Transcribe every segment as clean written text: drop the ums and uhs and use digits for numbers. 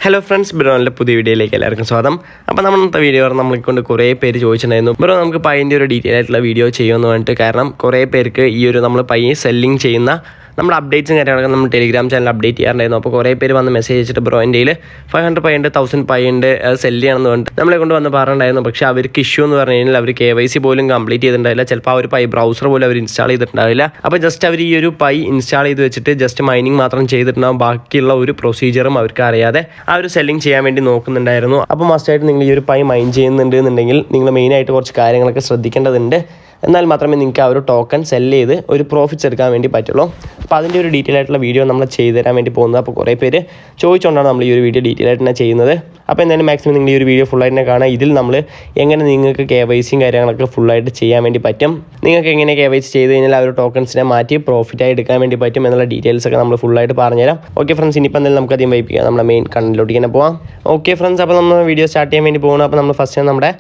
Hello friends, ബ്രോൻ്റെ പുതിയ വീഡിയോയിലേക്ക് എല്ലാവർക്കും സ്വാഗതം. അപ്പോൾ നമ്മളത്തെ വീഡിയോ നമ്മളിക്കൊണ്ട് കുറേ പേര് ചോദിച്ചിട്ടുണ്ടായിരുന്നു, ബ്രോ നമുക്ക് പൈൻ്റെ ഒരു ഡീറ്റെയിൽ ആയിട്ടുള്ള വീഡിയോ ചെയ്യുമെന്ന് പറഞ്ഞിട്ട്. കാരണം കുറേ പേർക്ക് ഈ ഒരു നമ്മൾ പൈ സെല്ലിങ് ചെയ്യുന്ന നമ്മുടെ അപ്ഡേറ്റ്സും കാര്യങ്ങളൊക്കെ നമ്മൾ ടെലിഗ്രാം ചാനൽ അപ്ഡേറ്റ് ചെയ്യാറുണ്ടായിരുന്നു. അപ്പോൾ കുറേ പേര് വന്ന് മെസ്സേജ് അയച്ചിട്ട് ബ്രോ എൻ്റെ 500 പൈ ഉണ്ട്, 1000 പൈ ഉണ്ട്, അത് സെല്ല് ചെയ്യണമെന്ന് പറഞ്ഞിട്ട് നമ്മളെ കൊണ്ട് വന്ന് പറഞ്ഞിട്ടുണ്ടായിരുന്നു. പക്ഷേ അവർക്ക് ഇഷ്യൂ എന്ന് പറഞ്ഞു കഴിഞ്ഞാൽ അവർ KYC പോലും കംപ്ലീറ്റ് ചെയ്തിട്ടുണ്ടാവില്ല. ചിലപ്പോൾ ആ ഒരു പൈ ബ്രൗസർ പോലും അവർ ഇൻസ്റ്റാൾ ചെയ്തിട്ടുണ്ടാവില്ല. അപ്പോൾ ജസ്റ്റ് അവർ ഈ ഒരു പൈ ഇൻസ്റ്റാൾ ചെയ്ത് വെച്ചിട്ട് ജസ്റ്റ് മൈനിങ് മാത്രം ചെയ്തിട്ടുണ്ടാകും. ബാക്കിയുള്ള ഒരു പ്രൊസീജിയറും അവർക്ക് അറിയാതെ ആ ഒരു സെല്ലിങ് ചെയ്യാൻ വേണ്ടി നോക്കുന്നുണ്ടായിരുന്നു. അപ്പോൾ മസ്റ്റായിട്ട് നിങ്ങൾ ഈ ഒരു പൈ മൈൻ ചെയ്യുന്നുണ്ട് എന്നുണ്ടെങ്കിൽ നിങ്ങൾ മെയിനായിട്ട് കുറച്ച് കാര്യങ്ങളൊക്കെ ശ്രദ്ധിക്കേണ്ടതുണ്ട്. എന്നാൽ മാത്രമേ നിങ്ങൾക്ക് ആ ഒരു ടോക്കൺ സെല്ല് ചെയ്ത് ഒരു പ്രോഫിറ്റ്സ് എടുക്കാൻ വേണ്ടി പറ്റുള്ളൂ. അപ്പോൾ അതിൻ്റെ ഒരു ഡീറ്റെയിൽ ആയിട്ടുള്ള വീഡിയോ നമ്മൾ ചെയ്തു തരാൻ വേണ്ടി പോകുന്നത്. അപ്പോൾ കുറേ പേര് ചോദിച്ചുകൊണ്ടാണ് നമ്മൾ ഈ ഒരു വീഡിയോ ഡീറ്റെയിൽ ആയിട്ട് തന്നെ ചെയ്യുന്നത്. അപ്പോൾ എന്തായാലും മാക്സിമം നിങ്ങൾ ഈ ഒരു വീഡിയോ ഫുള്ളായിട്ട് തന്നെ കാണാം. ഇതിൽ നമ്മൾ എങ്ങനെ നിങ്ങൾക്ക് KYCയും കാര്യങ്ങളൊക്കെ ഫുള്ളായിട്ട് ചെയ്യാൻ വേണ്ടി പറ്റും, നിങ്ങൾക്ക് എങ്ങനെ KYC ചെയ്ത് കഴിഞ്ഞാൽ ആ ഒരു ടോക്കൺസിനെ മാറ്റി പ്രോഫിറ്റായി എടുക്കാൻ വേണ്ടി പറ്റും എന്നുള്ള ഡീറ്റെയിൽസൊക്കെ നമ്മൾ ഫുള്ളായിട്ട് പറഞ്ഞുതരാം. ഓക്കെ ഫ്രണ്ട്സ്, ഇനിയിപ്പോൾ എന്തായാലും നമുക്ക് അധികം വൈപ്പിക്കാം, നമ്മുടെ മെയിൻ കണ്ടന്റിലോട്ട് തന്നെ പോകാം. ഓക്കെ ഫ്രണ്ട്സ്, അപ്പോൾ നമ്മൾ വീഡിയോ സ്റ്റാർട്ട് ചെയ്യാൻ വേണ്ടി പോകുന്നത്. അപ്പോൾ നമ്മൾ ഫസ്റ്റ് നമ്മുടെ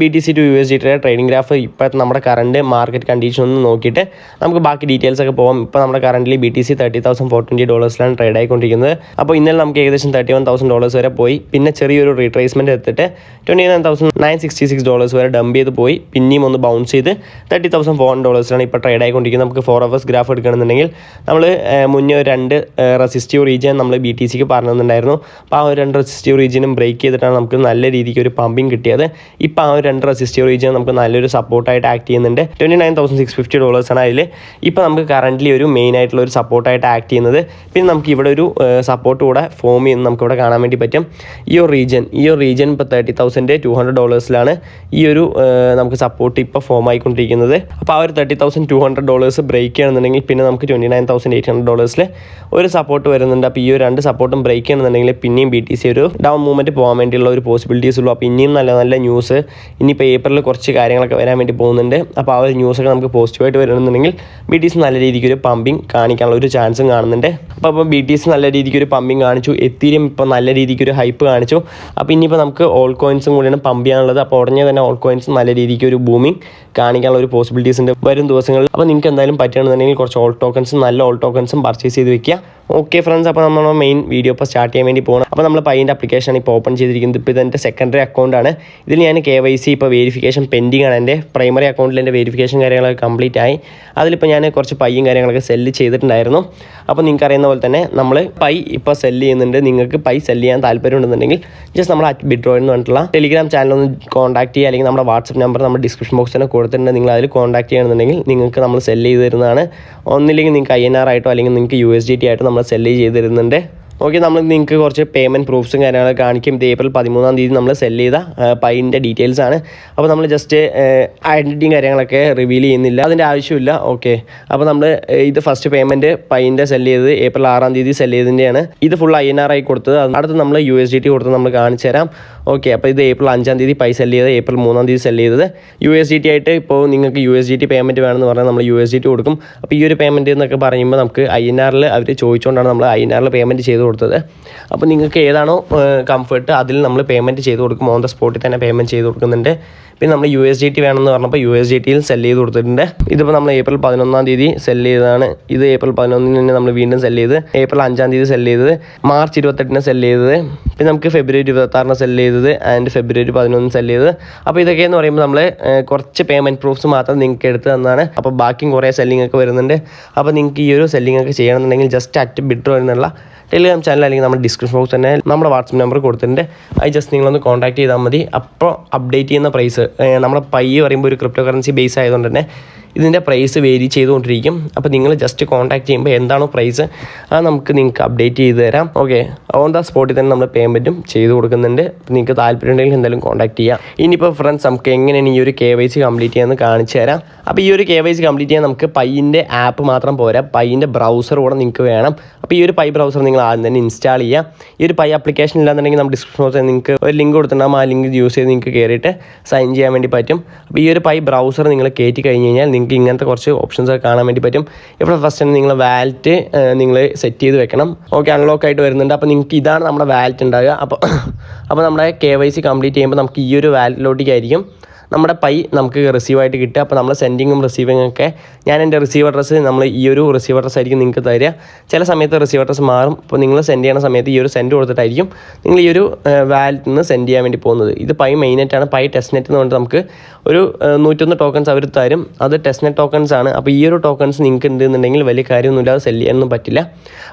BTC to USDT trading graph ഇപ്പോഴത്തെ നമ്മുടെ കറണ്ട് മാർക്കറ്റ് കണ്ടീഷൻ ഒന്ന് നോക്കിയിട്ട് നമുക്ക് ബാക്കി ഡീറ്റെയിൽസ് ഒക്കെ പോകാം. ഇപ്പോൾ നമ്മുടെ കറൻ്റ് BTC $30,420 ട്രേഡ് ആയിക്കൊണ്ടിരിക്കുന്നത്. അപ്പോൾ ഇന്നലെ നമുക്ക് ഏകദേശം $31,000 വരെ പോയി. പിന്നെ ചെറിയൊരു റീട്രേസ്മെൻറ്റ് എടുത്തിട്ട് $29,966 വരെ ഡംപ് ചെയ്ത് പോയി. പിന്നെയും ഒന്ന് ബൗൺസ് ചെയ്ത് $30,400 ഇപ്പോൾ ട്രേഡ് ആയിക്കൊണ്ടിരിക്കുന്നത്. നമുക്ക് 4 hours ഗ്രാഫ് എടുക്കണമെന്നുണ്ടെങ്കിൽ നമ്മൾ മുന്നേ ഒരു 2 റെസിസ്റ്റീവ് റീജിയൻ നമ്മൾ BTCക്ക് പറഞ്ഞിട്ടുണ്ടായിരുന്നു. അപ്പോൾ ആ ഒരു 2 റെസിസ്റ്റീവ് റീജിയനും ബ്രേക്ക് ചെയ്തിട്ടാണ് നമുക്ക് നല്ല രീതിക്ക് ഒരു പമ്പിങ് കിട്ടിയത്. ഇപ്പോൾ ആ ഒരു 2 റെസിസ്റ്റീവ് റീജിയൻ നമുക്ക് നല്ലൊരു സപ്പോർട്ടായിട്ട് ആക്ട് ചെയ്യുന്നുണ്ട്. $29,650 ആണ് അതിൽ ഇപ്പോൾ നമുക്ക് കറൻ്റ്ലി ഒരു മെയിൻ ആയിട്ടുള്ള ഒരു സപ്പോർട്ടായിട്ട് ആക്ട് ചെയ്യുന്നത്. പിന്നെ നമുക്ക് ഇവിടെ ഒരു സപ്പോർട്ട് കൂടെ ഫോം ചെയ്യുന്നത് നമുക്കിവിടെ കാണാൻ വേണ്ടി പറ്റും. ഈ ഒരു റീജിയൻ ഇപ്പോൾ $30,200 ഈ ഒരു നമുക്ക് സപ്പോർട്ട് ഇപ്പോൾ ഫോം ആയിക്കൊണ്ടിരിക്കുന്നത്. അപ്പോൾ ആ ഒരു $30,200 ബ്രേക്ക് ചെയ്യണമെന്നുണ്ടെങ്കിൽ പിന്നെ നമുക്ക് $29,800 ഒരു സപ്പോർട്ട് വരുന്നുണ്ട്. അപ്പോൾ ഈ ഒരു 2 സപ്പോർട്ടും ബ്രേക്ക് ചെയ്യണമെന്നുണ്ടെങ്കിൽ പിന്നെയും BTC ഒരു ഡൗൺ മൂവ്മെൻറ്റ് പോകാൻ വേണ്ടിയുള്ള ഒരു പോസിബിലിറ്റീസ് ഉള്ളൂ. അപ്പോൾ ഇനിയും നല്ല നല്ല ന്യൂസ് ഇനിയിപ്പോൾ ഏപ്രിലിൽ കുറച്ച് കാര്യങ്ങളൊക്കെ വരാൻ വേണ്ടി പോകുന്നുണ്ട്. അപ്പോൾ ആ ഒരു ന്യൂസൊക്കെ നമുക്ക് പോസിറ്റീവായിട്ട് വരണമെന്നുണ്ടെങ്കിൽ BTC നല്ല രീതിക്ക് ഒരു പമ്പിങ് കാണിക്കാനുള്ള ഒരു ചാൻസും കാണുന്നുണ്ട്. അപ്പോൾ BTC നല്ല രീതിക്ക് ഒരു പമ്പിങ് കാണിച്ചു. എത്തീരിയം ഇപ്പോൾ നല്ല രീതിക്ക് ഒരു ഹൈപ്പ് കാണിച്ചു. അപ്പോൾ ഇനിയിപ്പോൾ നമുക്ക് ഓൾ കോയിൻസും കൂടിയാണ് പമ്പ് ചെയ്യാനുള്ളത്. അപ്പോൾ ഉടനെ തന്നെ ഓൾ കോയിൻസ് നല്ല രീതിക്ക് ഒരു ബൂമിങ് കാണിക്കാനുള്ള ഒരു പോസിബിലിറ്റീസ് ഉണ്ട് വരും ദിവസങ്ങളിൽ. അപ്പോൾ നിങ്ങൾക്ക് എന്തായാലും പറ്റുകയാണെന്നുണ്ടെങ്കിൽ കുറച്ച് ഓൾ ടോക്കൺസും നല്ല ഓൾ ടോക്കൺസും പർച്ചേസ് ചെയ്ത് വെക്കുക. ഓക്കെ ഫ്രണ്ട്സ്, അപ്പോൾ നമ്മൾ മെയിൻ വീഡിയോ ഇപ്പോൾ സ്റ്റാർട്ട് ചെയ്യാൻ വേണ്ടി പോകണം. അപ്പോൾ നമ്മൾ പൈൻ്റെ ആപ്ലിക്കേഷൻ ഇപ്പോൾ ഓപ്പൺ ചെയ്തിരിക്കുന്നത്. ഇപ്പോൾ ഇതെൻ്റെ സെക്കൻഡറി അക്കൗണ്ടാണ്. ഇതിൽ ഞാൻ KYC ഇപ്പോൾ വെരിഫിക്കേഷൻ പെൻഡിങ് ആണ്. എൻ്റെ പ്രൈമറി അക്കൗണ്ടിൽ എൻ്റെ വെരിഫിക്കേഷൻ കാര്യങ്ങളൊക്കെ കംപ്ലീറ്റ് ആയി. അതിലിപ്പോൾ ഞാൻ കുറച്ച് പൈയും കാര്യങ്ങളൊക്കെ സെല്ല് ചെയ്തിട്ടുണ്ടായിരുന്നു. അപ്പോൾ നിങ്ങൾക്ക് അറിയുന്ന പോലെ തന്നെ നമ്മൾ പൈ ഇപ്പോൾ സെല്ല് ചെയ്യുന്നുണ്ട്. നിങ്ങൾക്ക് പൈ സെല്ല് ചെയ്യാൻ താല്പര്യം ഉണ്ടെന്നുണ്ടെങ്കിൽ ജസ്റ്റ് നമ്മൾ @BitDraw എന്ന് പറഞ്ഞിട്ടുള്ള ടെലിഗ്രാം ചാനലൊന്ന് കോൺടാക്ട് ചെയ്യുക. അല്ലെങ്കിൽ നമ്മുടെ വാട്സപ്പ് നമ്പർ നമ്മൾ ഡിസ്ക്രിപ്ഷൻ ബോക്സിൽ തന്നെ കൊടുത്തിട്ടുണ്ട്. നിങ്ങൾ അതിൽ കോൺടാക്ട് ചെയ്യണമെന്നുണ്ടെങ്കിൽ നിങ്ങൾക്ക് നമ്മൾ സെല്ല് ചെയ്ത് തരുന്നതാണ്. ഒന്നില്ലെങ്കിൽ നിങ്ങൾക്ക് INR ആയിട്ടോ അല്ലെങ്കിൽ നിങ്ങൾക്ക് USDT ആയിട്ടോ നമ്മൾ സെല്ല് ചെയ്ത് തരുന്നുണ്ട്. ഓക്കെ, നമ്മൾ നിങ്ങൾക്ക് കുറച്ച് പേയ്മെൻറ്റ് പ്രൂഫ്സും കാര്യങ്ങളൊക്കെ കാണിക്കും. ഇത് ഏപ്രിൽ 13 നമ്മൾ സെല്ല് ചെയ്ത പൈൻ്റെ ഡീറ്റെയിൽസ് ആണ്. അപ്പോൾ നമ്മൾ ജസ്റ്റ് ഐഡൻറ്റിറ്റിയും കാര്യങ്ങളൊക്കെ റിവീൽ ചെയ്യുന്നില്ല, അതിൻ്റെ ആവശ്യമില്ല. ഓക്കെ, അപ്പോൾ നമ്മൾ ഇത് ഫസ്റ്റ് പേയ്മെൻറ്റ് പൈൻ്റെ സെല്ല് ചെയ്തത് ഏപ്രിൽ 6 സെല്ല് ചെയ്തതിൻ്റെയാണ്. ഇത് ഫുൾ INR ആയി കൊടുത്തത്. അടുത്ത് നമ്മൾ USDT കൊടുത്ത് നമ്മൾ കാണിച്ചു തരാം. ഓക്കെ, അപ്പോൾ ഇത് ഏപ്രിൽ 5 പൈ സെല്ല് ചെയ്തത്, ഏപ്രിൽ 3 സെല്ല് ചെയ്തത്. USDT ആയിട്ട് ഇപ്പോൾ നിങ്ങൾക്ക് USDT പേയ്മെൻറ്റ് വേണമെന്ന് പറഞ്ഞാൽ നമ്മൾ USDT കൊടുക്കും. അപ്പോൾ ഈ ഒരു പേയ്മെൻറ്റ് എന്നൊക്കെ പറയുമ്പോൾ നമുക്ക് INRൽ അവർ ചോദിച്ചുകൊണ്ടാണ് നമ്മൾ INRൽ പേയ്മെൻറ്റ് ചെയ്ത് കൊടുത്തത്. അപ്പോൾ നിങ്ങൾക്ക് ഏതാണോ കംഫർട്ട് അതിൽ നമ്മൾ പേയ്മെൻറ്റ് ചെയ്ത് കൊടുക്കും. ഓൺ ദ സ്പോട്ടിൽ തന്നെ പേയ്മെൻറ്റ് ചെയ്ത് കൊടുക്കുന്നുണ്ട്. പിന്നെ നമ്മൾ USDT വേണമെന്ന് പറഞ്ഞപ്പോൾ USDTയിൽ സെല്ല് ചെയ്ത് കൊടുത്തിട്ടുണ്ട്. ഇതിപ്പോൾ നമ്മൾ ഏപ്രിൽ 11 സെല്ല് ചെയ്തതാണ്. ഇത് ഏപ്രിൽ 11 നമ്മൾ വീണ്ടും സെല്ല് ചെയ്ത്, ഏപ്രിൽ 5 സെല്ല് ചെയ്തത്, മാർച്ച് 28 സെല്ല് ചെയ്തത്, പിന്നെ നമുക്ക് ഫെബ്രുവരി 26 സെല്ല് ചെയ്തത് ആൻഡ് ഫെബ്രുവരി 11 സെല്ല് ചെയ്തത്. അപ്പോൾ ഇതൊക്കെയെന്ന് പറയുമ്പോൾ നമ്മൾ കുറച്ച് പേയ്മെൻറ്റ് പ്രൂഫ്സ് മാത്രം നിങ്ങൾക്ക് എടുത്ത് തന്നാണ്. അപ്പോൾ ബാക്കിയും കുറേ സെല്ലിംഗ് ഒക്കെ വരുന്നുണ്ട്. അപ്പോൾ നിങ്ങൾക്ക് ഈ ഒരു സെല്ലിംഗ് ഒക്കെ ചെയ്യണമെന്നുണ്ടെങ്കിൽ ജസ്റ്റ് @BitDraw എന്നുള്ള ടെലിഗ്രാം ചാനൽ അല്ലെങ്കിൽ നമ്മുടെ ഡിസ്ക്രിപ്ഷൻ ബോക്സ് തന്നെ നമ്മുടെ വാട്സപ്പ് നമ്പർ കൊടുത്തിട്ടുണ്ട്. അത് ജസ്റ്റ് നിങ്ങളൊന്ന് കോൺടാക്ട് ചെയ്താൽ മതി. അപ്പോൾ അപ്ഡേറ്റ് ചെയ്യുന്ന പ്രൈസ് നമ്മുടെ പൈ പറയുമ്പോൾ ഒരു ക്രിപ്റ്റോ കറൻസി ബേസ് ആയതുകൊണ്ട് തന്നെ ഇതിൻ്റെ പ്രൈസ് വേരി ചെയ്തുകൊണ്ടിരിക്കും. അപ്പോൾ നിങ്ങൾ ജസ്റ്റ് കോൺടാക്ട് ചെയ്യുമ്പോൾ എന്താണോ പ്രൈസ് അത് നിങ്ങൾക്ക് അപ്ഡേറ്റ് ചെയ്ത് തരാം. ഓക്കെ, ഓൺ ദ സ്പോട്ടിൽ തന്നെ നമ്മൾ പേയ്മെൻറ്റും ചെയ്ത് കൊടുക്കുന്നുണ്ട്. നിങ്ങൾക്ക് താല്പര്യം ഉണ്ടെങ്കിൽ എന്തായാലും കോൺടാക്ട് ചെയ്യാം. ഇനിയിപ്പോൾ ഫ്രണ്ട്സ്, നമുക്ക് എങ്ങനെയാണ് ഈ ഒരു KYC കംപ്ലീറ്റ് ചെയ്യാമെന്ന് കാണിച്ചു തരാം. അപ്പോൾ ഈ ഒരു KYC കംപ്ലീറ്റ് ചെയ്യാൻ നമുക്ക് പൈൻ്റെ ആപ്പ് മാത്രം പോരാ, പൈൻ്റെ ബ്രൗസർ കൂടെ നിങ്ങൾക്ക് വേണം. അപ്പോൾ ഈ ഒരു പൈ ബ്രൗസർ നിങ്ങൾ ആദ്യം തന്നെ ഇൻസ്റ്റാൾ ചെയ്യുക. ഈ ഒരു പൈ ആപ്ലിക്കേഷൻ ഇല്ലാന്നുണ്ടെങ്കിൽ നമ്മൾ ഡിസ്ക്രിപ്ഷൻ ബോക്സിൽ നിങ്ങൾക്ക് ഒരു ലിങ്ക് കൊടുത്തിട്ടുണ്ടാകും. ആ ലിങ്ക് യൂസ് ചെയ്ത് നിങ്ങൾക്ക് കയറിയിട്ട് സൈൻ ചെയ്യാൻ വേണ്ടി പറ്റും. അപ്പോൾ ഈ ഒരു പൈ ബ്രൗസർ നിങ്ങൾ കയറ്റി കഴിഞ്ഞ് കഴിഞ്ഞാൽ നിങ്ങൾക്ക് ഇങ്ങനത്തെ കുറച്ച് ഓപ്ഷൻസ് ഒക്കെ കാണാൻ വേണ്ടി പറ്റും. ഇവിടെ ഫസ്റ്റ് തന്നെ നിങ്ങൾ വാലറ്റ് നിങ്ങൾ സെറ്റ് ചെയ്ത് വെക്കണം. ഓക്കെ, അൺലോക്ക് ആയിട്ട് വരുന്നുണ്ട്. അപ്പോൾ നിങ്ങൾക്ക് ഇതാണ് നമ്മുടെ വാലറ്റ് ഉണ്ടാകുക. അപ്പോൾ നമ്മുടെ KYC കംപ്ലീറ്റ് ചെയ്യുമ്പോൾ നമുക്ക് ഈ ഒരു വാലറ്റിലോട്ടേക്കായിരിക്കും നമ്മുടെ പൈ നമുക്ക് റിസീവായിട്ട് കിട്ടുക. അപ്പോൾ നമ്മൾ സെൻഡിങ്ങും റിസീവിങ്ങും ഒക്കെ ഞാൻ എൻ്റെ റിസീവ് അഡ്രസ്സ് നമ്മൾ ഈ ഒരു റിസീവ് അഡ്രസ്സ് ആയിരിക്കും നിങ്ങൾക്ക് തരിക. ചില സമയത്ത് റിസീവ് അഡ്രസ്സ് മാറും. അപ്പോൾ നിങ്ങൾ സെൻഡ് ചെയ്യുന്ന സമയത്ത് ഈ ഒരു സെൻഡ് കൊടുത്തിട്ടായിരിക്കും നിങ്ങൾ ഈ ഒരു വാലറ്റിൽ നിന്ന് സെൻഡ് ചെയ്യാൻ വേണ്ടി പോകുന്നത്. ഇത് പൈ മെയിനായിട്ടാണ്. പൈ ടെസ്റ്റ് നെറ്റ് എന്ന് പറഞ്ഞിട്ട് നമുക്ക് ഒരു 101 ടോക്കൺസ് അവർ തരും. അത് ടെസ്റ്റ് നെറ്റ് ടോക്കൺസ് ആണ്. അപ്പോൾ ഈ ഒരു ടോക്കൺസ് നിങ്ങൾക്ക് ഉണ്ടെന്നുണ്ടെങ്കിൽ വലിയ കാര്യമൊന്നുമില്ലാതെ സെല് ചെയ്യാനൊന്നും പറ്റില്ല.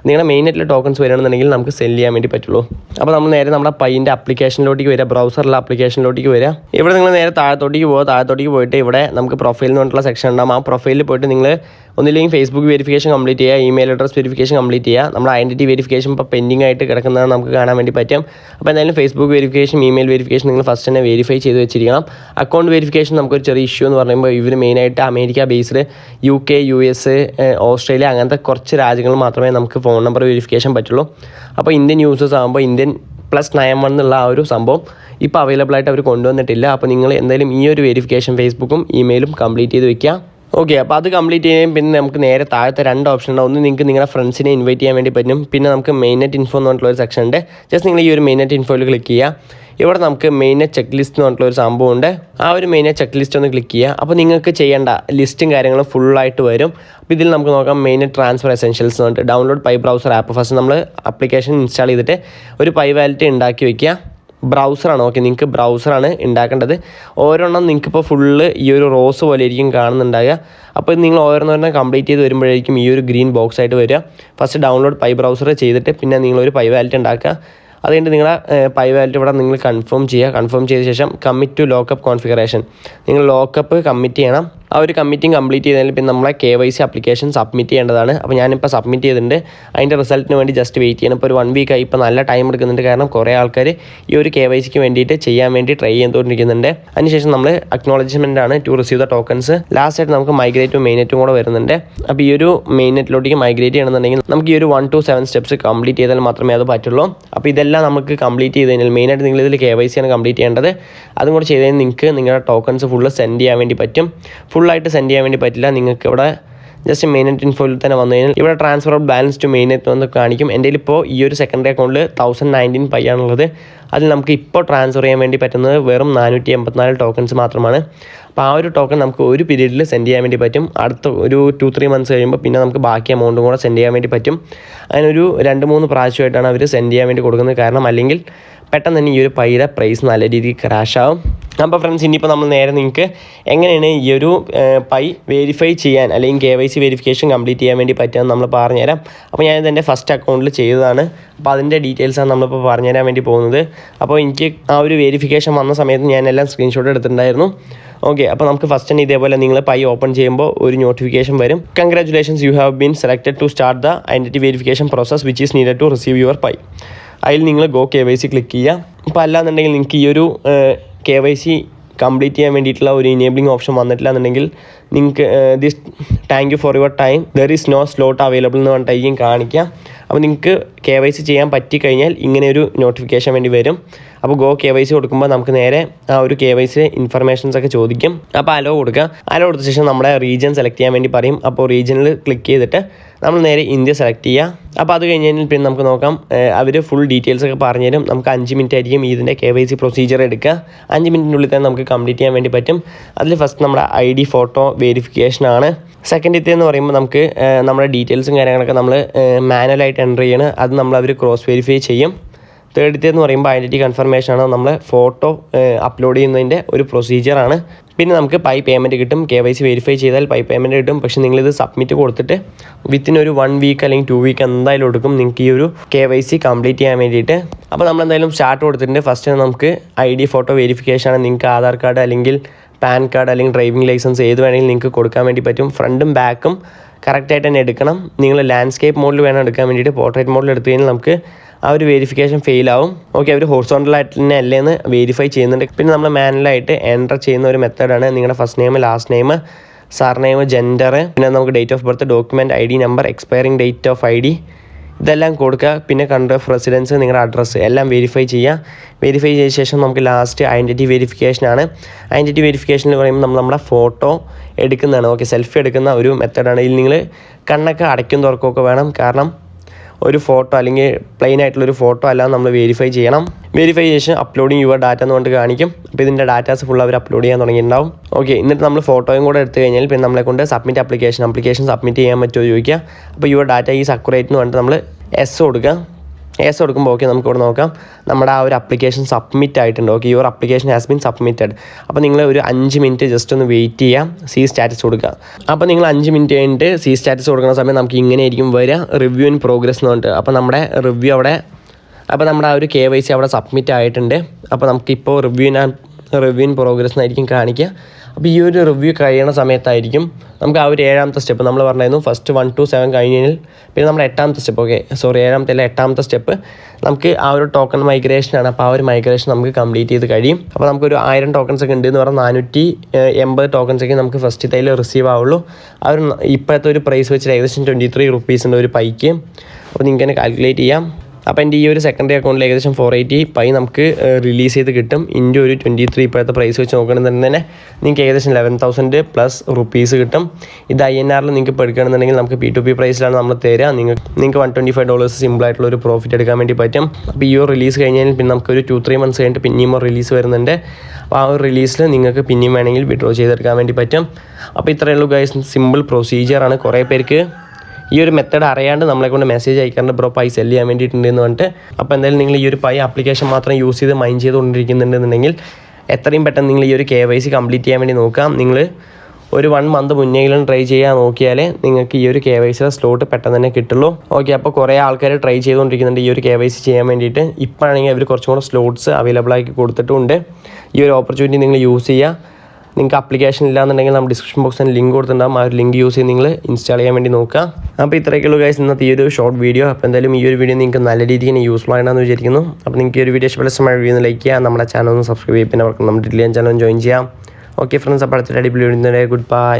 നിങ്ങളുടെ മെയിനായിട്ടുള്ള ടോക്കൺസ് വരികയാണെന്നുണ്ടെങ്കിൽ നമുക്ക് സെല് ചെയ്യാൻ വേണ്ടി പറ്റുള്ളൂ. അപ്പോൾ നമ്മൾ നേരെ നമ്മുടെ പൈൻ്റെ ആപ്ലിക്കേഷനിലോട്ടേക്ക് വരിക, ബ്രൗസറിലെ ആപ്ലിക്കേഷനിലോട്ടേക്ക് വരിക. ഇവിടെ നിങ്ങൾ നേരെ താഴത്തോട്ടേക്ക് പോകുക. താഴത്തോട്ടേക്ക് പോയിട്ട് ഇവിടെ നമുക്ക് പ്രൊഫൈൽ എന്ന് പറഞ്ഞിട്ടുള്ള സെക്ഷൻ ഉണ്ടാകും. ആ പ്രൊഫൈലിൽ പോയിട്ട് നിങ്ങൾ ഒന്നില്ലെങ്കിൽ ഫേസ്ബുക്ക് വെരിഫിക്കേഷൻ കംപ്ലീറ്റ് ചെയ്യുക, ഇമെയിൽ അഡ്രസ് വെരിഫിക്കേഷൻ കംപ്ലീറ്റ് ചെയ്യുക. നമ്മുടെ ഐഡൻറ്റിറ്റി വെരിഫിക്കേഷൻ ഇപ്പോൾ പെൻഡിങ് ആയിട്ട് കിടക്കുന്നതാണ് നമുക്ക് കാണാൻ വേണ്ടി പറ്റും. അപ്പോൾ എന്തായാലും ഫേസ്ബുക്ക് വെരിഫിക്കേഷൻ, ഇമെയിൽ വെരിഫിക്കേഷൻ നിങ്ങൾ ഫസ്റ്റ് തന്നെ വെരിഫൈ ചെയ്ത് വെച്ചിരിക്കണം. അക്കൗണ്ട് വെരിഫിക്കേഷൻ നമുക്കൊരു ചെറിയ ഇഷ്യൂ എന്ന് പറയുമ്പോൾ ഇവർ മെയിനായിട്ട് America based, UK, US, Australia അങ്ങനത്തെ കുറച്ച് രാജ്യങ്ങൾ മാത്രമേ നമുക്ക് ഫോൺ നമ്പർ വെരിഫിക്കേഷൻ പറ്റുള്ളൂ. അപ്പോൾ ഇന്ത്യൻ യൂസേഴ്സ് ആകുമ്പോൾ ഇന്ത്യൻ +91 എന്നുള്ള ആ ഒരു സംഭവം ഇപ്പോൾ അവൈലബിൾ ആയിട്ട് അവർ കൊണ്ടുവന്നിട്ടില്ല. അപ്പോൾ നിങ്ങൾ എന്തായാലും ഈ ഒരു വെരിഫിക്കേഷൻ ഫേസ്ബുക്കും ഇമെയിലും കംപ്ലീറ്റ് ചെയ്ത് വെക്കുക. ഓക്കെ, അപ്പോൾ അത് കംപ്ലീറ്റ് ചെയ്യുമ്പോൾ പിന്നെ നമുക്ക് നേരെ താഴത്തെ 2 ഓപ്ഷൻ ഉണ്ടാവും. ഒന്ന് നിങ്ങൾക്ക് നിങ്ങളുടെ ഫ്രണ്ട്സിനെ ഇൻവൈറ്റ് ചെയ്യാൻ വേണ്ടി പറ്റും. പിന്നെ നമുക്ക് മെയിനെറ്റ് ഇൻഫോ എന്ന് പറഞ്ഞിട്ടുള്ള ഒരു സെക്ഷൻ ഉണ്ട്. ജസ്റ്റ് നിങ്ങൾ ഈ ഒരു മെയിനെറ്റ് ഇൻഫോയിൽ ക്ലിക്ക് ചെയ്യുക. ഇവിടെ നമുക്ക് മെയിനെറ്റ് ചെക്ക് ലിസ്റ്റ് എന്ന് പറഞ്ഞിട്ടുള്ള ഒരു സംഭവമുണ്ട്. ആ ഒരു മെയിനെറ്റ് ചെക്ക് ലിസ്റ്റ് ഒന്ന് ക്ലിക്ക് ചെയ്യുക. അപ്പോൾ നിങ്ങൾക്ക് ചെയ്യേണ്ട ലിസ്റ്റും കാര്യങ്ങളും ഫുള്ളായിട്ട് വരും. അപ്പോൾ ഇതിൽ നമുക്ക് നോക്കാം മെയിനെറ്റ് ട്രാൻസ്ഫർ എസെൻഷ്യൽസ് എന്ന് പറഞ്ഞിട്ട് download pi browser app. First നമ്മൾ ആപ്ലിക്കേഷൻ ഇൻസ്റ്റാൾ ചെയ്തിട്ട് ഒരു പൈ വാലറ്റ് ഉണ്ടാക്കി വെക്കുക. ബ്രൗസറാണ്. ഓക്കെ, നിങ്ങൾക്ക് ബ്രൗസറാണ് ഉണ്ടാക്കേണ്ടത്. ഓരോന്നും നിങ്ങൾക്കിപ്പോൾ ഫുള്ള് ഈ ഒരു റോസ് പോലെ ആയിരിക്കും കാണുന്നുണ്ടാകുക. അപ്പോൾ നിങ്ങൾ ഓരോന്നും കംപ്ലീറ്റ് ചെയ്ത് വരുമ്പോഴേക്കും ഈ ഒരു ഗ്രീൻ ബോക്സ് ആയിട്ട് വരിക. ഫസ്റ്റ് ഡൗൺലോഡ് പൈ ബ്രൗസർ ചെയ്തിട്ട് പിന്നെ നിങ്ങളൊരു പൈ വാലറ്റ് ഉണ്ടാക്കുക. അതുകഴിഞ്ഞിട്ട് നിങ്ങളുടെ പൈ വാലറ്റ് ഇവിടെ നിങ്ങൾ കൺഫേം ചെയ്യുക. കൺഫേം ചെയ്ത ശേഷം കമ്മിറ്റ് ടു ലോക്കപ്പ് കോൺഫിഗറേഷൻ, നിങ്ങൾ ലോക്കപ്പ് കമ്മിറ്റ് ചെയ്യണം. ആ ഒരു കമ്മിറ്റിങ് കംപ്ലീറ്റ് ചെയ്തതിൽ പിന്നെ നമ്മളെ KYC ആപ്ലിക്കേഷൻ സബ്മിറ്റ് ചെയ്യേണ്ടതാണ്. അപ്പോൾ ഞാനിപ്പോൾ സബ്മിറ്റ് ചെയ്തിട്ടുണ്ട്. അതിൻ്റെ റിസൾട്ടിന് വേണ്ടി ജസ്റ്റ് വെയിറ്റ് ചെയ്യണം. ഇപ്പോൾ ഒരു 1 വീക്കായി. ഇപ്പോൾ നല്ല ടൈം എടുക്കുന്നുണ്ട്. കാരണം കുറേ ആൾക്കാർ ഈ ഒരു KYCക്ക് വേണ്ടിയിട്ട് ചെയ്യാൻ വേണ്ടി ട്രൈ ചെയ്തുകൊണ്ടിരിക്കുന്നുണ്ട്. അതിനുശേഷം നമ്മൾ അക്നോളജ്മെൻ്റ് ആണ് to receive the tokens. Last ആയിട്ട് നമുക്ക് മൈഗ്രേറ്റ് ടു മെയിനെറ്റും കൂടെ വരുന്നുണ്ട്. അപ്പോൾ ഈ ഒരു മെയിനെറ്റിലോട്ടേക്ക് മൈഗ്രേറ്റ് ചെയ്യണമെന്നുണ്ടെങ്കിൽ നമുക്ക് ഈ ഒരു 1 to 7 സ്റ്റെപ്സ് കംപ്ലീറ്റ് ചെയ്താൽ മാത്രമേ അത് പറ്റുള്ളൂ. അപ്പോൾ ഇതെല്ലാം നമുക്ക് കംപ്ലീറ്റ് ചെയ്ത് കഴിഞ്ഞാൽ മെയിനായിട്ട് നിങ്ങൾ ഇതിൽ KYC ആണ് കംപ്ലീറ്റ് ചെയ്യേണ്ടത്. അതും കൂടെ ചെയ്ത് കഴിഞ്ഞാൽ നിങ്ങൾക്ക് നിങ്ങളുടെ ടോക്കൺസ് ഫുള്ള് സെൻഡ് ചെയ്യാൻ വേണ്ടി പറ്റും. ഫുള്ളായിട്ട് സെൻഡ് ചെയ്യാൻ വേണ്ടി പറ്റില്ല. നിങ്ങൾക്ക് ഇവിടെ ജസ്റ്റ് മെയിനെറ്റ് ഇൻഫോയിൽ തന്നെ വന്നു കഴിഞ്ഞാൽ ഇവിടെ ട്രാൻസ്ഫർ ഓഫ് ബാലൻസ് ടു മെയിനെറ്റ് എന്ന് കാണിക്കും. എൻ്റെ ഇപ്പോൾ ഈ ഒരു സെക്കൻഡറി അക്കൗണ്ടിൽ 1019 പൈ ആണുള്ളത്. അതിൽ നമുക്ക് ഇപ്പോൾ ട്രാൻസ്ഫർ ചെയ്യാൻ വേണ്ടി പറ്റുന്നത് വെറും 484 ടോക്കൺസ് മാത്രമാണ്. അപ്പോൾ ആ ഒരു ടോക്കൺ നമുക്ക് ഒരു പീരീഡിൽ സെൻഡ് ചെയ്യാൻ വേണ്ടി പറ്റും. അടുത്ത ഒരു 2-3 മന്ത്സ് കഴിയുമ്പോൾ പിന്നെ നമുക്ക് ബാക്കി എമൗണ്ടും കൂടെ സെൻഡ് ചെയ്യാൻ വേണ്ടി പറ്റും. അങ്ങനെ ഒരു 2-3 പ്രാവശ്യമായിട്ടാണ് അവർ സെൻഡ് ചെയ്യാൻ വേണ്ടി കൊടുക്കുന്നത്. കാരണം അല്ലെങ്കിൽ പെട്ടെന്ന് തന്നെ ഈ ഒരു പൈയുടെ പ്രൈസ് നല്ല രീതിയിൽ ക്രാഷ് ആവും. അപ്പോൾ ഫ്രണ്ട്സ്, ഇനിയിപ്പോൾ നമ്മൾ നേരെ നിങ്ങൾക്ക് എങ്ങനെയാണ് ഈ ഒരു പൈ വെരിഫൈ ചെയ്യാൻ അല്ലെങ്കിൽ KYC വെരിഫിക്കേഷൻ കംപ്ലീറ്റ് ചെയ്യാൻ വേണ്ടി പറ്റുമെന്ന് നമ്മൾ പറഞ്ഞുതരാം. അപ്പോൾ ഞാനിത് എൻ്റെ ഫസ്റ്റ് അക്കൗണ്ടിൽ ചെയ്തതാണ്. അപ്പോൾ അതിൻ്റെ ഡീറ്റെയിൽസാണ് നമ്മളിപ്പോൾ പറഞ്ഞുതരാൻ വേണ്ടി പോകുന്നത്. അപ്പോൾ എനിക്ക് ആ ഒരു വെരിഫിക്കേഷൻ വന്ന സമയത്ത് ഞാനെല്ലാം സ്ക്രീൻഷോട്ട് എടുത്തിട്ടുണ്ടായിരുന്നു. ഓക്കെ, അപ്പോൾ നമുക്ക് ഫസ്റ്റ് തന്നെ ഇതേപോലെ നിങ്ങൾ പൈ ഓപ്പൺ ചെയ്യുമ്പോൾ ഒരു നോട്ടിഫിക്കേഷൻ വരും. Congratulations, you have been selected to start the identity verification process which is needed to receive your Pi. അതിൽ നിങ്ങൾ ഗോ KYC ക്ലിക്ക് ചെയ്യുക. അപ്പോൾ അല്ലാന്നുണ്ടെങ്കിൽ നിങ്ങൾക്ക് ഈ ഒരു KYC കംപ്ലീറ്റ് ചെയ്യാൻ വേണ്ടിയിട്ടുള്ള ഒരു ഇനേബിളിംഗ് ഓപ്ഷൻ വന്നിട്ടില്ല എന്നുണ്ടെങ്കിൽ നിങ്ങൾക്ക് this thank you for your time, there is no slot available എന്ന് പറഞ്ഞിട്ടായിരിക്കും കാണിക്കുക. അപ്പോൾ നിങ്ങൾക്ക് KYC ചെയ്യാൻ പറ്റിക്കഴിഞ്ഞാൽ ഇങ്ങനെ ഒരു നോട്ടിഫിക്കേഷൻ വേണ്ടി വരും. അപ്പോൾ ഗോ KYC കൊടുക്കുമ്പോൾ നമുക്ക് നേരെ ആ ഒരു KYC ഇൻഫർമേഷൻസ് ഒക്കെ ചോദിക്കും. അപ്പോൾ അലോ കൊടുക്കുക. അലോ കൊടുത്ത ശേഷം നമ്മുടെ റീജിയൻ സെലക്ട് ചെയ്യാൻ വേണ്ടി പറയും. അപ്പോൾ റീജിയനിൽ ക്ലിക്ക് ചെയ്തിട്ട് നമ്മൾ നേരെ ഇന്ത്യ സെലക്ട് ചെയ്യുക. അപ്പോൾ അത് കഴിഞ്ഞ് കഴിഞ്ഞാൽ പിന്നെ നമുക്ക് നോക്കാം, അവർ ഫുൾ ഡീറ്റെയിൽസ് ഒക്കെ പറഞ്ഞു തരും. നമുക്ക് 5 മിനിറ്റ് ആയിരിക്കും ഇതിൻ്റെ KYC പ്രൊസീജിയർ എടുക്കുക. 5 മിനിറ്റിനുള്ളിൽ തന്നെ നമുക്ക് കംപ്ലീറ്റ് ചെയ്യാൻ വേണ്ടി പറ്റും. അതിൽ ഫസ്റ്റ് നമ്മുടെ ID ഫോട്ടോ വെരിഫിക്കേഷനാണ്. സെക്കൻഡ് എന്ന് പറയുമ്പോൾ നമുക്ക് നമ്മുടെ ഡീറ്റെയിൽസും കാര്യങ്ങളൊക്കെ നമ്മൾ മാനുവലായിട്ട് എൻ്റർ ചെയ്യണം. അത് നമ്മൾ അവർ ക്രോസ് വെരിഫൈ ചെയ്യും. തേർഡ് എന്ന് പറയുമ്പോൾ ഐഡൻറ്റിറ്റി കൺഫർമേഷനാണ്. നമ്മൾ ഫോട്ടോ അപ്ലോഡ് ചെയ്യുന്നതിൻ്റെ ഒരു പ്രൊസീജിയറാണ്. പിന്നെ നമുക്ക് പൈ പേയ്മെൻറ്റ് കിട്ടും. KYC വെരിഫൈ ചെയ്താൽ പൈ പേയ്മെൻറ്റ് കിട്ടും. പക്ഷേ നിങ്ങളിത് സബ്മിറ്റ് കൊടുത്തിട്ട് വിത്തിൻ ഒരു 1 വീക്ക് അല്ലെങ്കിൽ 2 വീക്ക് എന്തായാലും എടുക്കും നിങ്ങൾക്ക് ഈ ഒരു KYC കംപ്ലീറ്റ് ചെയ്യാൻ വേണ്ടിയിട്ട്. അപ്പോൾ നമ്മളെന്തായാലും സ്റ്റാർട്ട് കൊടുത്തിട്ടുണ്ട്. ഫസ്റ്റ് നമുക്ക് ID ഫോട്ടോ വെരിഫിക്കേഷനാണ്. നിങ്ങൾക്ക് ആധാർ കാർഡ് അല്ലെങ്കിൽ പാൻ കാർഡ് അല്ലെങ്കിൽ ഡ്രൈവിംഗ് ലൈസൻസ് ഏത് വേണമെങ്കിലും നിങ്ങൾക്ക് കൊടുക്കാൻ വേണ്ടി പറ്റും. ഫ്രണ്ടും ബാക്കും കറക്റ്റായിട്ട് തന്നെ എടുക്കണം. നിങ്ങൾ ലാൻഡ്സ്കേപ്പ് മോഡിൽ വേണം എടുക്കാൻ വേണ്ടിയിട്ട്. പോർട്രേറ്റ് മോഡിൽ എടുത്തു കഴിഞ്ഞാൽ നമുക്ക് ആ ഒരു വെരിഫിക്കേഷൻ ഫെയിലാവും. ഓക്കെ, അവർ ഹൊറിസോണ്ടലായിട്ട് തന്നെ അല്ലേന്ന് വെരിഫൈ ചെയ്യുന്നുണ്ട്. പിന്നെ നമ്മൾ മാനുവലായിട്ട് എൻ്റർ ചെയ്യുന്ന ഒരു മെത്തേഡാണ് നിങ്ങളുടെ first name, last name, surname, gender, പിന്നെ നമുക്ക് date of birth, document ID number, expiring date of ID ഇതെല്ലാം കൊടുക്കുക. പിന്നെ കൺട്രി ഓഫ് റെസിഡൻസ്, നിങ്ങളുടെ അഡ്രസ്സ് എല്ലാം വെരിഫൈ ചെയ്യുക. വെരിഫൈ ചെയ്ത ശേഷം നമുക്ക് ലാസ്റ്റ് ഐഡൻറ്റിറ്റി വെരിഫിക്കേഷനാണ്. ഐഡൻറ്റിറ്റി വെരിഫിക്കേഷനിൽ പറയുമ്പോൾ നമ്മൾ നമ്മുടെ ഫോട്ടോ എടുക്കുന്നതാണ്. ഓക്കെ, സെൽഫി എടുക്കുന്ന ഒരു മെത്തേഡാണ്. ഇതിൽ നിങ്ങൾ കണ്ണൊക്കെ അടയ്ക്കും തുറക്കുകയൊക്കെ വേണം. കാരണം ഒരു ഫോട്ടോ അല്ലെങ്കിൽ പ്ലെയിൻ ആയിട്ടുള്ളൊരു ഫോട്ടോ അല്ലാതെ നമ്മൾ വെരിഫൈ ചെയ്യണം. വെരിഫൈ ശേഷം അപ്ലോഡിങ് യുവർ ഡാറ്റ എന്നുകൊണ്ട് കാണിക്കും. അപ്പോൾ ഇതിൻ്റെ ഡാറ്റാസ് ഫുൾ അവർ അപ്ലോഡ് ചെയ്യാൻ തുടങ്ങിയിട്ടുണ്ടാവും. ഓക്കെ, എന്നിട്ട് നമ്മൾ ഫോട്ടോയും കൂടെ എടുത്തു കഴിഞ്ഞാൽ പിന്നെ നമ്മളെ കൊണ്ട് സബ്മിറ്റ് അപ്ലിക്കേഷൻ സബ്മിറ്റ് ചെയ്യാൻ പറ്റുമോ ചോദിക്കുക. അപ്പോൾ യുവർ ഡാറ്റ ഈസ് അക്യുറേറ്റ് എന്ന് പറഞ്ഞിട്ട് നമ്മൾ എസ് കൊടുക്കുക. എസ് കൊടുക്കുമ്പോൾ ഓക്കെ നമുക്ക് ഇവിടെ നോക്കാം നമ്മുടെ ആ ഒരു അപ്ലിക്കേഷൻ സബ്മിറ്റ് ആയിട്ടുണ്ട്. Okay, your application has been submitted. അപ്പോൾ നിങ്ങൾ ഒരു 5 മിനിറ്റ് ജസ്റ്റ് ഒന്ന് വെയിറ്റ് ചെയ്യാം, സി സ്റ്റാറ്റസ് കൊടുക്കുക. അപ്പോൾ നിങ്ങൾ 5 മിനിറ്റ് കഴിഞ്ഞിട്ട് സി സ്റ്റാറ്റസ് കൊടുക്കുന്ന സമയം നമുക്ക് ഇങ്ങനെ ആയിരിക്കും വരിക, റിവ്യൂ ഇൻ പ്രോഗ്രസ് എന്ന് പറഞ്ഞിട്ട്. അപ്പോൾ നമ്മുടെ റിവ്യൂ അവിടെ, അപ്പോൾ നമ്മുടെ ആ ഒരു KYC അവിടെ സബ്മിറ്റ് ആയിട്ടുണ്ട്. അപ്പോൾ നമുക്കിപ്പോൾ റിവ്യൂ ഇൻ പ്രോഗ്രസ് എന്നായിരിക്കും കാണിക്കുക. അപ്പോൾ ഈ ഒരു റിവ്യൂ കഴിയുന്ന സമയത്തായിരിക്കും നമുക്ക് ആ ഒരു 7ാമത്തെ സ്റ്റെപ്പ് നമ്മൾ പറഞ്ഞായിരുന്നു. ഫസ്റ്റ് 1 to 7 കഴിഞ്ഞാൽ പിന്നെ നമ്മുടെ 8ാമത്തെ സ്റ്റെപ്പ്, 8ാമത്തെ സ്റ്റെപ്പ് നമുക്ക് ആ ഒരു ടോക്കൺ മൈഗ്രേഷനാണ്. അപ്പോൾ ആ ഒരു മൈഗ്രേഷൻ നമുക്ക് കംപ്ലീറ്റ് ചെയ്ത് കഴിയും. അപ്പോൾ നമുക്കൊരു 1000 ടോക്കൺസ് ഒക്കെ ഉണ്ട് എന്ന് പറഞ്ഞാൽ 480 ടോക്കൺസ് ഒക്കെ നമുക്ക് ഫസ്റ്റ് തൈൽ റിസീവ് ആവുള്ളൂ. ആ ഒരു ഇപ്പോഴത്തെ ഒരു പ്രൈസ് വെച്ചിട്ട് ഏകദേശം 23 rupees ഉണ്ട് ഒരു പൈക്ക്. അപ്പോൾ നിങ്ങൾക്ക് തന്നെ കാൽക്കുലേറ്റ് ചെയ്യാം. അപ്പോൾ എൻ്റെ ഈ ഒരു സെക്കൻഡറി അക്കൗണ്ടിൽ ഏകദേശം 480 പൈ നമുക്ക് റിലീസ് ചെയ്ത് കിട്ടും. ഇൻറ്റു ഒരു 23 ഇപ്പോഴത്തെ പ്രൈസ് വെച്ച് നോക്കുകയാണെന്നുണ്ടെങ്കിൽ തന്നെ നിങ്ങൾക്ക് ഏകദേശം 11,000+ rupees കിട്ടും. ഇത് INRൽ നിങ്ങൾക്ക് ഇപ്പോൾ എടുക്കുകയാണെന്നുണ്ടെങ്കിൽ നമുക്ക് P2P പ്രൈസിലാണ് നമ്മൾ തരിക. നിങ്ങൾക്ക് $125 സിമ്പിളായിട്ടുള്ള ഒരു പ്രോഫിറ്റ് എടുക്കാൻ വേണ്ടി പറ്റും. അപ്പോൾ ഈ ഒരു റിലീസ് കഴിഞ്ഞാൽ പിന്നെ നമുക്കൊരു 2-3 months കഴിഞ്ഞിട്ട് പിന്നെയും റിലീസ് വരുന്നുണ്ട്. അപ്പോൾ ആ ഒരു റിലീസിൽ നിങ്ങൾക്ക് പിന്നെയും വേണമെങ്കിൽ വിഡ്രോ ചെയ്തെടുക്കാൻ വേണ്ടി പറ്റും. അപ്പോൾ ഇത്രയേ ഉള്ളൂ ഗൈസ്, സിമ്പിൾ പ്രൊസീജിയറാണ്. കുറേ പേർക്ക് ഈ ഒരു മെത്തേഡ് അറിയാണ്ട് നമ്മളെ കൊണ്ട് മെസ്സേജ് അയക്കാറുണ്ട്, ബ്രോ പൈ സെല് ചെയ്യാൻ വേണ്ടിയിട്ടുണ്ടെന്ന് പറഞ്ഞിട്ട്. അപ്പോൾ എന്തായാലും നിങ്ങൾ ഈ ഒരു പൈ ആപ്ലിക്കേഷൻ മാത്രം യൂസ് ചെയ്ത് മൈൻ ചെയ്തുകൊണ്ടിരിക്കുന്നുണ്ടെന്നുണ്ടെങ്കിൽ എത്രയും പെട്ടെന്ന് നിങ്ങൾ ഈ ഒരു KYC കംപ്ലീറ്റ് ചെയ്യാൻ വേണ്ടി നോക്കാം. നിങ്ങൾ ഒരു 1 month മുന്നേലും ട്രൈ ചെയ്യാൻ നോക്കിയാലേ നിങ്ങൾക്ക് ഈ ഒരു KYCയുടെ സ്ലോട്ട് പെട്ടെന്ന് തന്നെ കിട്ടുള്ളൂ. ഓക്കെ, അപ്പോൾ കുറേ ആൾക്കാർ ട്രൈ ചെയ്തുകൊണ്ടിരിക്കുന്നുണ്ട് ഈ ഒരു KYC ചെയ്യാൻ വേണ്ടിയിട്ട്. ഇപ്പോഴാണെങ്കിൽ അവർ കുറച്ചും കൂടെ സ്ലോട്ട്സ് അവൈലബിൾ ആക്കി കൊടുത്തിട്ടുണ്ട്. ഈ ഒരു ഓപ്പർച്യൂണിറ്റി നിങ്ങൾ യൂസ് ചെയ്യുക. നിങ്ങൾക്ക് ആപ്ലിക്കേഷൻ ഇല്ലാന്നുണ്ടെങ്കിൽ നമ്മൾ ഡിസ്ക്രിപ്ഷൻ ബോക്സിൽ ലിങ്ക് കൊടുത്തിട്ടുണ്ടാകും. ആ ഒരു ലിങ്ക് യൂസ് ചെയ്ത് നിങ്ങൾ ഇൻസ്റ്റാൾ ചെയ്യാൻ വേണ്ടി നോക്കുക. അപ്പോൾ ഇത്രയൊക്കെയുള്ളൂ ഗൈസ് ഇന്നത്തെ ഈ ഒരു ഷോർട്ട് വീഡിയോ. അപ്പോൾ എന്തായാലും ഈ ഒരു വീഡിയോ നിങ്ങൾക്ക് നല്ല രീതിക്ക് തന്നെ യൂസ്ഫുൾ ആണെന്ന് വിചാരിക്കുന്നു. അപ്പോൾ നിങ്ങൾക്ക് ഈ ഒരു വീഡിയോ ഇഷ്ടപ്പെട്ട വീഡിയോ ലൈക്ക് ചെയ്യുക, നമ്മുടെ ചാനൽ ഒന്ന് സബ്സ്ക്രൈബ് ചെയ്യുക, പിന്നെ അവർക്ക് നമ്മുടെ ടെലിഗ്രാം ചാനൽ ജോയിൻ ചെയ്യാം. ഓക്കെ ഫ്രണ്ട്സ്, അപ്പോൾ അടുത്ത അടിപൊളി വീഡിയോ. Good bye.